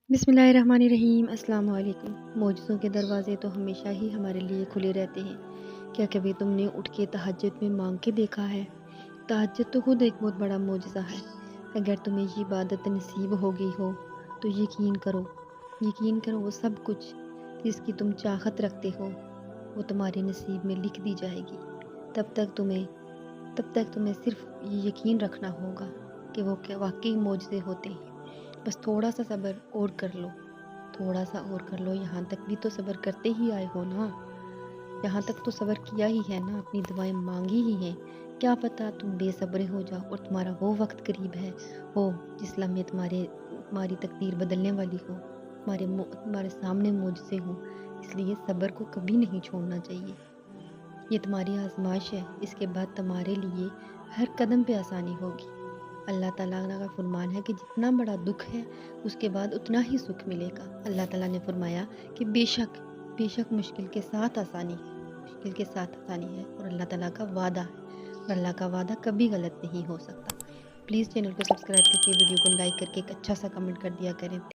बिस्मिल्लाहिर्रहमानिर्रहीम। अस्सलाम वालेकुम। मौजज़ों के दरवाज़े तो हमेशा ही हमारे लिए खुले रहते हैं। क्या कभी तुमने उठ के तहज्जुद में मांग के देखा है? तहज्जुद तो खुद एक बहुत बड़ा मौजज़ा है। अगर तुम्हें ये इबादत नसीब हो गई हो तो यकीन करो वो सब कुछ जिसकी तुम चाहत रखते हो वो तुम्हारे नसीब में लिख दी जाएगी। तब तक तुम्हें तब तक तुम्हें सिर्फ ये यकीन रखना होगा कि वो क्या वाकई मौजज़े होते हैं। बस थोड़ा सा सब्र और कर लो, थोड़ा सा और कर लो। यहाँ तक भी तो सब्र करते ही आए हो ना, यहाँ तक तो सब्र किया ही है ना, अपनी दुआएं मांगी ही हैं। क्या पता तुम बेसब्रे हो जाओ और तुम्हारा वो वक्त करीब है हो जिस लम्हे तुम्हारी तकदीर बदलने वाली हो, तुम्हारे सामने मौजज़े हो। इसलिए सब्र को कभी नहीं छोड़ना चाहिए। ये तुम्हारी आजमाइश है, इसके बाद तुम्हारे लिए हर कदम पे आसानी होगी। अल्लाह ताला का फरमान है कि जितना बड़ा दुख है उसके बाद उतना ही सुख मिलेगा। अल्लाह ताला ने फरमाया कि बेशक मुश्किल के साथ आसानी है, मुश्किल के साथ आसानी है, और अल्लाह ताला का वादा है, और अल्लाह का वादा कभी गलत नहीं हो सकता। प्लीज़ चैनल को सब्सक्राइब करके वीडियो को लाइक करके एक अच्छा सा कमेंट कर दिया करें।